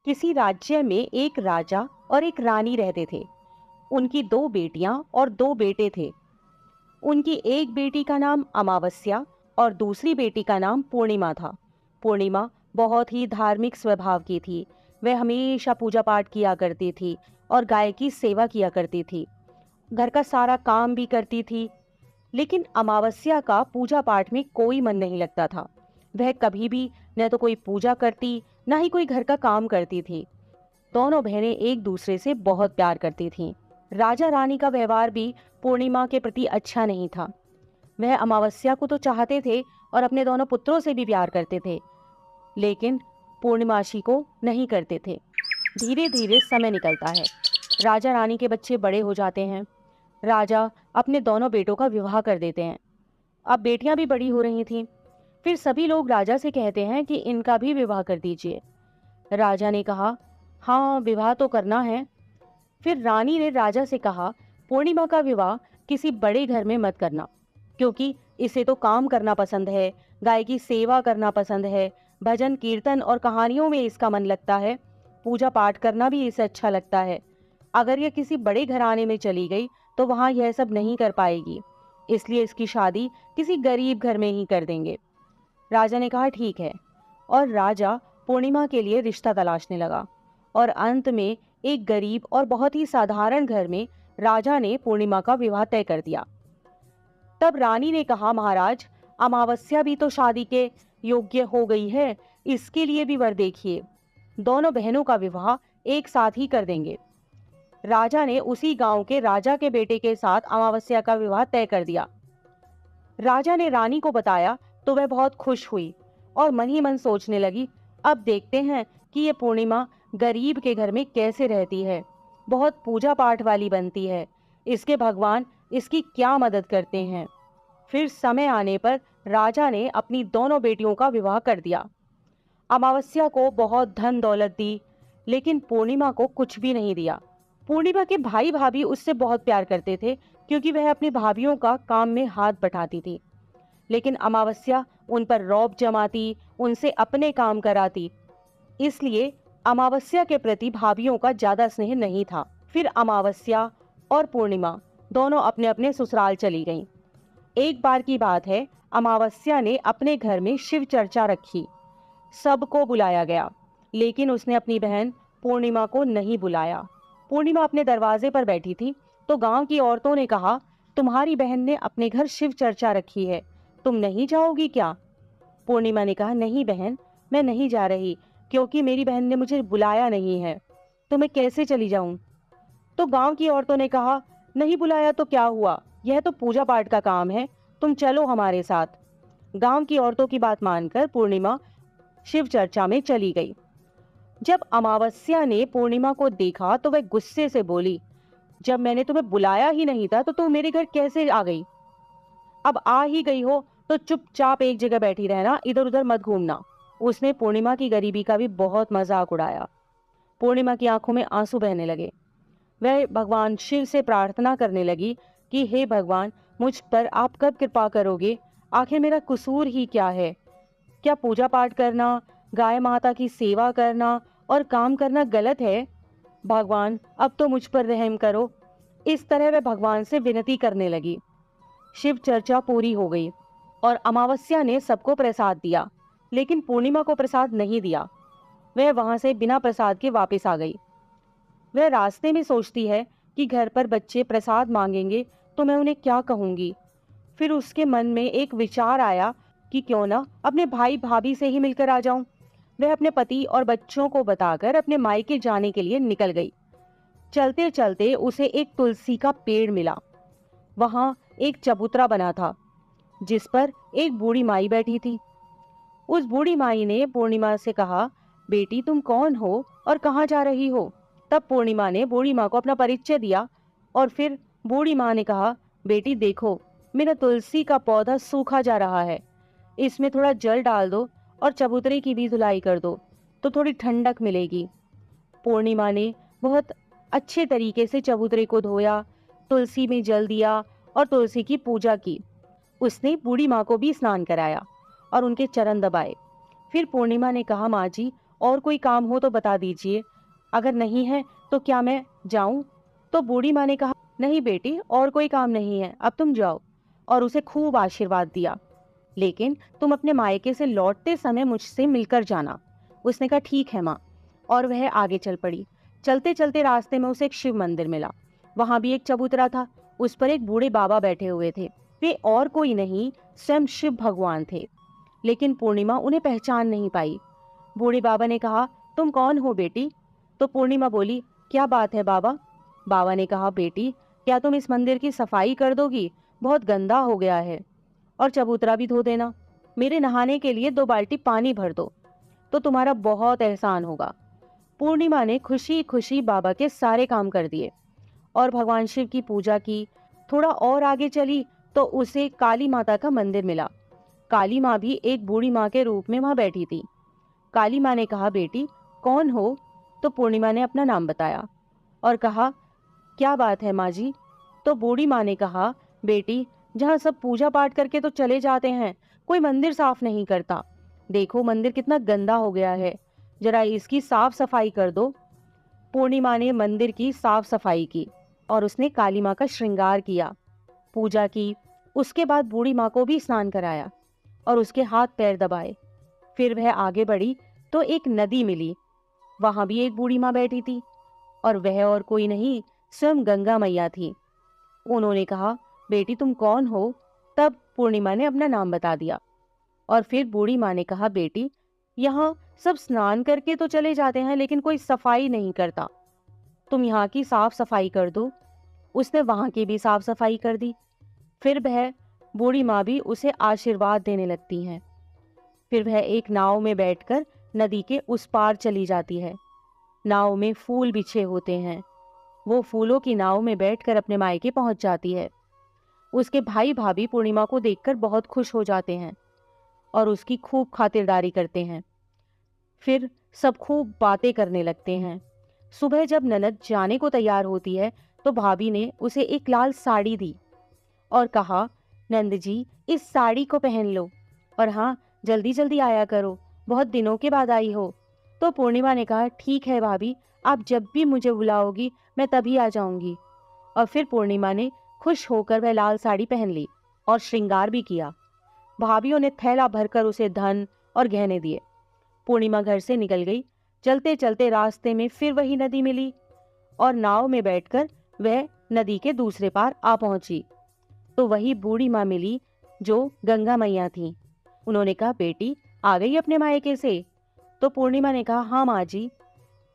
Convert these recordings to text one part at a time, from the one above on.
किसी राज्य में एक राजा और एक रानी रहते थे। उनकी दो बेटियां और दो बेटे थे। उनकी एक बेटी का नाम अमावस्या और दूसरी बेटी का नाम पूर्णिमा था। पूर्णिमा बहुत ही धार्मिक स्वभाव की थी। वह हमेशा पूजा पाठ किया करती थी और गाय की सेवा किया करती थी। घर का सारा काम भी करती थी। लेकिन अमावस्या का पूजा पाठ में कोई मन नहीं लगता था। वह कभी भी न तो कोई पूजा करती, न ही कोई घर का काम करती थी। दोनों बहनें एक दूसरे से बहुत प्यार करती थीं। राजा रानी का व्यवहार भी पूर्णिमा के प्रति अच्छा नहीं था। वह अमावस्या को तो चाहते थे और अपने दोनों पुत्रों से भी प्यार करते थे, लेकिन पूर्णिमाशी को नहीं करते थे। धीरे धीरे समय निकलता है। राजा रानी के बच्चे बड़े हो जाते हैं। राजा अपने दोनों बेटों का विवाह कर देते हैं। अब बेटियां भी बड़ी हो रही थीं। फिर सभी लोग राजा से कहते हैं कि इनका भी विवाह कर दीजिए। राजा ने कहा, हाँ, विवाह तो करना है। फिर रानी ने राजा से कहा, पूर्णिमा का विवाह किसी बड़े घर में मत करना, क्योंकि इसे तो काम करना पसंद है, गाय की सेवा करना पसंद है, भजन कीर्तन और कहानियों में इसका मन लगता है, पूजा पाठ करना भी इसे अच्छा लगता है। अगर यह किसी बड़े घराने में चली गई तो वहां यह सब नहीं कर पाएगी, इसलिए इसकी शादी किसी गरीब घर में ही कर देंगे। राजा ने कहा, ठीक है। और राजा पूर्णिमा के लिए रिश्ता तलाशने लगा और अंत में एक गरीब और बहुत ही साधारण घर में राजा ने पूर्णिमा का विवाह तय कर दिया। तब रानी ने कहा, महाराज, अमावस्या भी तो शादी के योग्य हो गई है, इसके लिए भी वर देखिए। दोनों बहनों का विवाह एक साथ ही कर देंगे। राजा ने उसी गांव के राजा के बेटे के साथ अमावस्या का विवाह तय कर दिया। राजा ने रानी को बताया तो वह बहुत खुश हुई और मन ही मन सोचने लगी, अब देखते हैं कि ये पूर्णिमा गरीब के घर में कैसे रहती है। बहुत पूजा पाठ वाली बनती है, इसके भगवान इसकी क्या मदद करते हैं। फिर समय आने पर राजा ने अपनी दोनों बेटियों का विवाह कर दिया। अमावस्या को बहुत धन दौलत दी, लेकिन पूर्णिमा को कुछ भी नहीं दिया। पूर्णिमा के भाई भाभी उससे बहुत प्यार करते थे, क्योंकि वह अपनी भाभीयों का काम में हाथ बटाती थी। लेकिन अमावस्या उन पर रौब जमाती, उनसे अपने काम कराती, इसलिए अमावस्या के प्रति भाभीयों का ज्यादा स्नेह नहीं था। फिर अमावस्या और पूर्णिमा दोनों अपने अपने ससुराल चली गईं। एक बार की बात है, अमावस्या ने अपने घर में शिव चर्चा रखी। सबको बुलाया गया, लेकिन उसने अपनी बहन पूर्णिमा को नहीं बुलाया। पूर्णिमा अपने दरवाजे पर बैठी थी तो गांव की औरतों ने कहा, तुम्हारी बहन ने अपने घर शिव चर्चा रखी है, तुम नहीं जाओगी क्या? पूर्णिमा ने कहा, नहीं बहन, मैं नहीं जा रही, क्योंकि मेरी बहन ने मुझे बुलाया नहीं है, तो मैं कैसे चली जाऊं? तो गांव की औरतों ने कहा, नहीं बुलाया तो क्या हुआ, यह तो पूजा पाठ का काम है, तुम चलो हमारे साथ। गांव की औरतों की बात मानकर पूर्णिमा शिव चर्चा में चली गई। जब अमावस्या ने पूर्णिमा को देखा तो वह गुस्से से बोली, जब मैंने तुम्हें बुलाया ही नहीं था तो तुम मेरे घर कैसे आ गई? अब आ ही गई हो तो चुपचाप एक जगह बैठी रहना, इधर उधर मत घूमना। उसने पूर्णिमा की गरीबी का भी बहुत मजाक उड़ाया। पूर्णिमा की आंखों में आंसू बहने लगे। वह भगवान शिव से प्रार्थना करने लगी कि हे भगवान, मुझ पर आप कब कृपा करोगे? आखिर मेरा कसूर ही क्या है? क्या पूजा पाठ करना, गाय माता की सेवा करना और काम करना गलत है? भगवान, अब तो मुझ पर रहम करो। इस तरह वह भगवान से विनती करने लगी। शिव चर्चा पूरी हो गई और अमावस्या ने सबको प्रसाद दिया, लेकिन पूर्णिमा को प्रसाद नहीं दिया। वह वहां से बिना प्रसाद के वापस आ गई। वह रास्ते में सोचती है कि घर पर बच्चे प्रसाद मांगेंगे तो मैं उन्हें क्या कहूंगी। फिर उसके मन में एक विचार आया कि क्यों ना अपने भाई भाभी से ही मिलकर आ जाऊं। वह अपने पति और बच्चों को बताकर अपने मायके जाने के लिए निकल गई। चलते चलते उसे एक तुलसी का पेड़ मिला। वहां एक चबूतरा बना था, जिस पर एक बूढ़ी माई बैठी थी। उस बूढ़ी माई ने पूर्णिमा से कहा, बेटी, तुम कौन हो और कहाँ जा रही हो? तब पूर्णिमा ने बूढ़ी माँ को अपना परिचय दिया और फिर बूढ़ी माँ ने कहा, बेटी देखो, मेरा तुलसी का पौधा सूखा जा रहा है, इसमें थोड़ा जल डाल दो और चबूतरे की भी धुलाई कर दो, तो थोड़ी ठंडक मिलेगी। पूर्णिमा ने बहुत अच्छे तरीके से चबूतरे को धोया, तुलसी में जल दिया और तुलसी की पूजा की। उसने बूढ़ी माँ को भी स्नान कराया और उनके चरण दबाए। फिर पूर्णिमा ने कहा, माँ जी, और कोई काम हो तो बता दीजिए, अगर नहीं है तो क्या मैं जाऊं? तो बूढ़ी माँ ने कहा, नहीं बेटी, और कोई काम नहीं है, अब तुम जाओ। और उसे खूब आशीर्वाद दिया। लेकिन तुम अपने मायके से लौटते समय मुझसे मिलकर जाना। उसने कहा, ठीक है माँ। और वह आगे चल पड़ी। चलते चलते रास्ते में उसे एक शिव मंदिर मिला। वहां भी एक चबूतरा था। उस पर एक बूढ़े बाबा बैठे हुए थे। वे और कोई नहीं, स्वयं शिव भगवान थे। लेकिन पूर्णिमा उन्हें पहचान नहीं पाई। बूढ़े बाबा ने कहा, तुम कौन हो बेटी? तो पूर्णिमा बोली, क्या बात है बाबा? बाबा ने कहा, बेटी, क्या तुम इस मंदिर की सफाई कर दोगी? बहुत गंदा हो गया है। और चबूतरा भी धो देना। मेरे नहाने के लिए 2 बाल्टी पानी भर दो, तो तुम्हारा बहुत एहसान होगा। पूर्णिमा ने खुशी खुशी बाबा के सारे काम कर दिए और भगवान शिव की पूजा की। थोड़ा और आगे चली तो उसे काली माता का मंदिर मिला। काली माँ भी एक बूढ़ी माँ के रूप में वहां बैठी थी। काली माँ ने कहा, बेटी, कौन हो? तो पूर्णिमा ने अपना नाम बताया और कहा, क्या बात है माँ जी? तो बूढ़ी माँ ने कहा, बेटी, जहाँ सब पूजा पाठ करके तो चले जाते हैं, कोई मंदिर साफ नहीं करता। देखो मंदिर कितना गंदा हो गया है, जरा इसकी साफ सफाई कर दो। पूर्णिमा ने मंदिर की साफ सफाई की और उसने काली माँ का श्रृंगार किया, पूजा की। उसके बाद बूढ़ी माँ को भी स्नान कराया और उसके हाथ पैर दबाए। फिर वह आगे बढ़ी तो एक नदी मिली। वहां भी एक बूढ़ी माँ बैठी थी और वह और कोई नहीं, स्वयं गंगा मैया थी। उन्होंने कहा, बेटी, तुम कौन हो? तब पूर्णिमा ने अपना नाम बता दिया। और फिर बूढ़ी माँ ने कहा, बेटी, यहाँ सब स्नान करके तो चले जाते हैं, लेकिन कोई सफाई नहीं करता। तुम यहाँ की साफ सफाई कर दो। उसने वहां की भी साफ सफाई कर दी। फिर वह बूढ़ी माँ भी उसे आशीर्वाद देने लगती हैं। फिर वह एक नाव में बैठकर नदी के उस पार चली जाती है। नाव में फूल बिछे होते हैं। वो फूलों की नाव में बैठकर अपने मायके पहुंच जाती है। उसके भाई भाभी पूर्णिमा को देखकर बहुत खुश हो जाते हैं और उसकी खूब खातिरदारी करते हैं। फिर सब खूब बातें करने लगते हैं। सुबह जब ननद जाने को तैयार होती है तो भाभी ने उसे एक लाल साड़ी दी और कहा, नंद जी, इस साड़ी को पहन लो और हाँ, जल्दी जल्दी आया करो, बहुत दिनों के बाद आई हो। तो पूर्णिमा ने कहा, ठीक है भाभी, आप जब भी मुझे बुलाओगी मैं तभी आ जाऊंगी। और फिर पूर्णिमा ने खुश होकर वह लाल साड़ी पहन ली और श्रृंगार भी किया। भाभीयों ने थैला भरकर उसे धन और गहने दिए। पूर्णिमा घर से निकल गई। चलते चलते रास्ते में फिर वही नदी मिली और नाव में बैठकर वह नदी के दूसरे पार आ पहुंची तो वही बूढ़ी माँ मिली जो गंगा मैया थी। उन्होंने कहा, बेटी, आ गई अपने मायके से? तो पूर्णिमा ने कहा, हाँ माँ जी।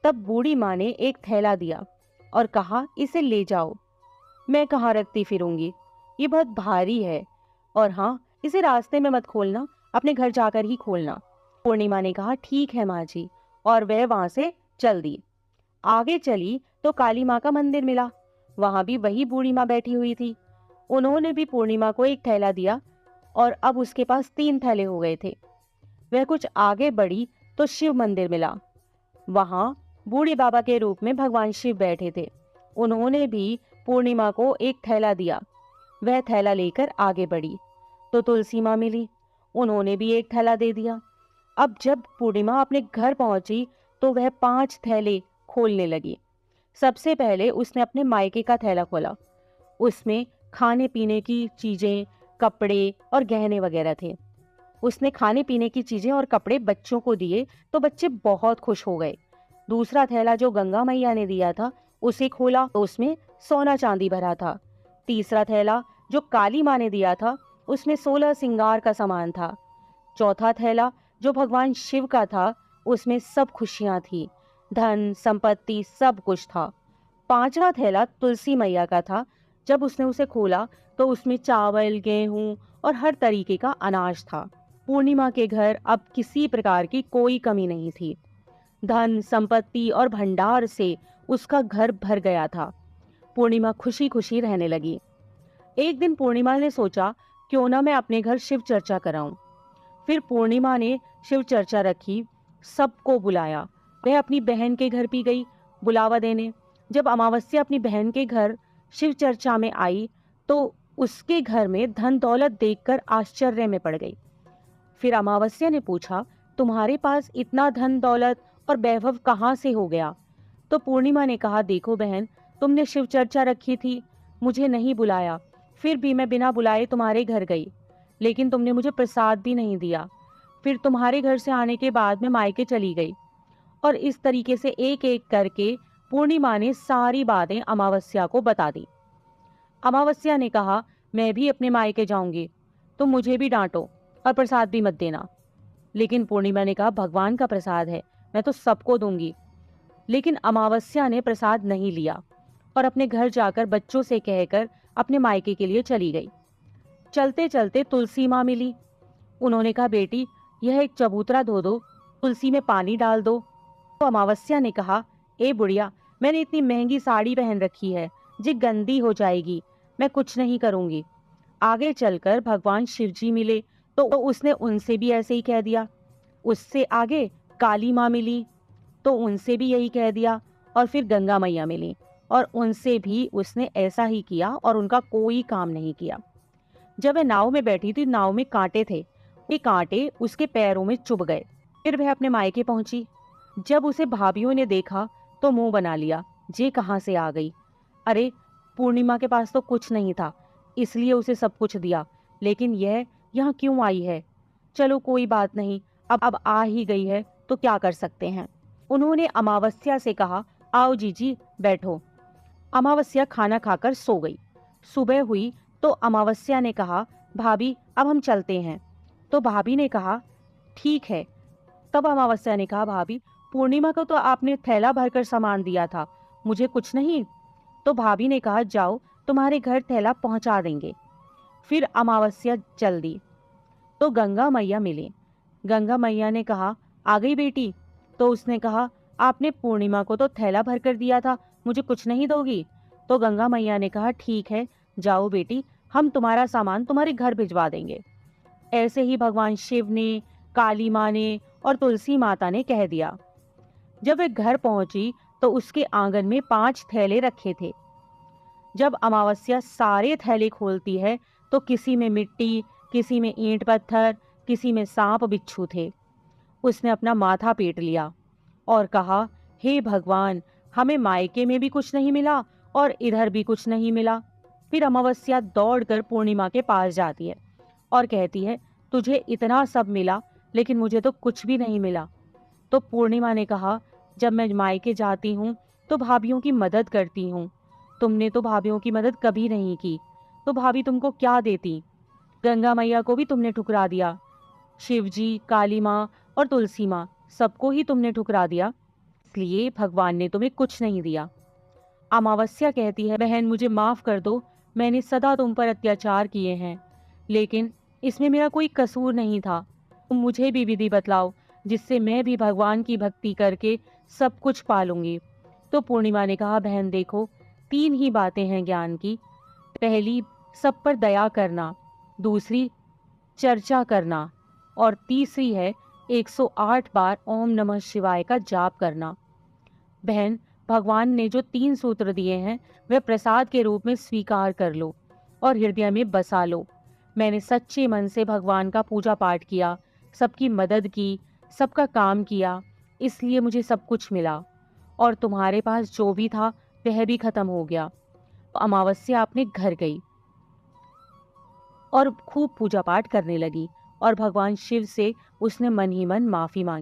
तब बूढ़ी माँ ने एक थैला दिया और कहा, इसे ले जाओ। मैं कहाँ रखती फिरूंगी, ये बहुत भारी है, और हाँ, इसे रास्ते में मत खोलना, अपने घर जाकर ही खोलना। पूर्णिमा ने कहा, ठीक है माँ जी, और वह वहां से चल दी। आगे चली तो काली माँ का मंदिर मिला। वहां भी वही बूढ़ी माँ बैठी हुई थी। उन्होंने भी पूर्णिमा को एक थैला दिया और अब उसके पास 3 थैले हो गए थे। वह कुछ आगे बढ़ी तो शिव मंदिर मिला। वहां बूढ़े बाबा के रूप में भगवान शिव बैठे थे। उन्होंने भी पूर्णिमा को एक थैला दिया। वह थैला लेकर आगे बढ़ी तो तुलसी माँ मिली। उन्होंने भी एक थैला दे दिया। अब जब पूर्णिमा अपने घर पहुंची तो वह 5 थैले खोलने लगी। सबसे पहले उसने अपने मायके का थैला खोला। उसमें खाने पीने की चीजें, कपड़े और गहने वगैरह थे। उसने खाने पीने की चीजें और कपड़े बच्चों को दिए तो बच्चे बहुत खुश हो गए। दूसरा थैला जो गंगा मैया ने दिया था उसे खोला तो उसमें सोना चांदी भरा था। तीसरा थैला जो काली माँ ने दिया था उसमें 16 सिंगार का सामान था। चौथा थैला जो भगवान शिव का था उसमें सब खुशियां थी, धन संपत्ति सब कुछ था। पांचवा थैला तुलसी मैया का था। जब उसने उसे खोला तो उसमें चावल, गेहूं और हर तरीके का अनाज था। पूर्णिमा के घर अब किसी प्रकार की कोई कमी नहीं थी। धन संपत्ति और भंडार से उसका घर भर गया था। पूर्णिमा खुशी खुशी रहने लगी। एक दिन पूर्णिमा ने सोचा, क्यों ना मैं अपने घर शिव चर्चा कराऊं। फिर पूर्णिमा ने शिव चर्चा रखी, सबको बुलाया। वह अपनी बहन के घर भी गई बुलावा देने। जब अमावस्या अपनी बहन के घर शिव चर्चा में आई तो उसके घर में धन दौलत देखकर आश्चर्य में पड़ गई। फिर अमावस्या ने पूछा, तुम्हारे पास इतना धन दौलत और वैभव कहाँ से हो गया? तो पूर्णिमा ने कहा, देखो बहन, तुमने शिव चर्चा रखी थी, मुझे नहीं बुलाया, फिर भी मैं बिना बुलाए तुम्हारे घर गई, लेकिन तुमने मुझे प्रसाद भी नहीं दिया। फिर तुम्हारे घर से आने के बाद मैं मायके चली गई। और इस तरीके से एक एक करके पूर्णिमा ने सारी बातें अमावस्या को बता दी। अमावस्या ने कहा, मैं भी अपने मायके जाऊंगी, तुम मुझे भी डांटो और प्रसाद भी मत देना। लेकिन पूर्णिमा ने कहा, भगवान का प्रसाद है, मैं तो सबको दूंगी। लेकिन अमावस्या ने प्रसाद नहीं लिया और अपने घर जाकर बच्चों से कहकर अपने मायके के लिए चली गई। चलते चलते तुलसी माँ मिली। उन्होंने कहा, बेटी, यह एक चबूतरा धो दो, तुलसी में पानी डाल दो। तो अमावस्या ने कहा, ए बुढ़िया, मैंने इतनी महंगी साड़ी पहन रखी है, जी गंदी हो जाएगी, मैं कुछ नहीं करूंगी। आगे चलकर भगवान शिव जी मिले तो उसने उनसे भी ऐसे ही कह दिया। उससे आगे काली माँ मिली तो उनसे भी यही कह दिया। और फिर गंगा मैया मिली और उनसे भी उसने ऐसा ही किया और उनका कोई काम नहीं किया। जब वह नाव में बैठी थी, नाव में कांटे थे, ये कांटे उसके पैरों में चुभ गए। फिर वह अपने मायके पहुंची। जब उसे भाभीियों ने देखा तो मुंह बना लिया, जे कहाँ से आ गई? अरे, पूर्णिमा के पास तो कुछ नहीं था, इसलिए उसे सब कुछ दिया, लेकिन यह यहाँ क्यों आई है? चलो कोई बात नहीं, अब आ ही गई है तो क्या कर सकते हैं। उन्होंने अमावस्या से कहा, आओ जीजी बैठो। अमावस्या खाना खाकर सो गई। सुबह हुई तो अमावस्या ने कहा, भाभी अब हम चलते हैं। तो भाभी ने कहा, ठीक है। तब अमावस्या ने कहा, भाभी, पूर्णिमा को तो आपने थैला भरकर सामान दिया था, मुझे कुछ नहीं? तो भाभी ने कहा, जाओ, तुम्हारे घर थैला पहुंचा देंगे। फिर अमावस्या चल दी तो गंगा मैया मिली। गंगा मैया ने कहा, आ गई बेटी? तो उसने कहा, आपने पूर्णिमा को तो थैला भरकर दिया था, मुझे कुछ नहीं दोगी? तो गंगा मैया ने कहा, ठीक है, जाओ बेटी, हम तुम्हारा सामान तुम्हारे घर भिजवा देंगे। ऐसे ही भगवान शिव ने, काली माँ ने और तुलसी माता ने कह दिया। जब वह घर पहुंची तो उसके आंगन में 5 थैले रखे थे। जब अमावस्या सारे थैले खोलती है तो किसी में मिट्टी, किसी में ईंट पत्थर, किसी में सांप बिच्छू थे। उसने अपना माथा पीट लिया और कहा, हे भगवान, हमें मायके में भी कुछ नहीं मिला और इधर भी कुछ नहीं मिला। फिर अमावस्या दौड़कर पूर्णिमा के पास जाती है और कहती है, तुझे इतना सब मिला लेकिन मुझे तो कुछ भी नहीं मिला। तो पूर्णिमा ने कहा, जब मैं मायके जाती हूँ तो भाभीियों की मदद करती हूँ, तुमने तो भाभीियों की मदद कभी नहीं की, तो भाभी तुमको क्या देती? गंगा मैया को भी तुमने ठुकरा दिया, शिवजी, काली माँ और तुलसी माँ, सबको ही तुमने ठुकरा दिया, इसलिए भगवान ने तुम्हें कुछ नहीं दिया। अमावस्या कहती है, बहन मुझे माफ कर दो, मैंने सदा तुम पर अत्याचार किए हैं, लेकिन इसमें मेरा कोई कसूर नहीं था। तुम मुझे भी विधि बतलाओ जिससे मैं भी भगवान की भक्ति करके सब कुछ पालूंगी। तो पूर्णिमा ने कहा, बहन देखो, 3 ही बातें हैं ज्ञान की। पहली, सब पर दया करना, दूसरी, चर्चा करना, और तीसरी है 108 बार ओम नमः शिवाय का जाप करना। बहन, भगवान ने जो 3 सूत्र दिए हैं वह प्रसाद के रूप में स्वीकार कर लो और हृदय में बसा लो। मैंने सच्चे मन से भगवान का पूजा पाठ किया, सबकी मदद की, सबका काम किया, इसलिए मुझे सब कुछ मिला, और तुम्हारे पास जो भी था वह भी खत्म हो गया। अमावस्या अपने घर गई और खूब पूजा पाठ करने लगी और भगवान शिव से उसने मन ही मन माफी मांगी।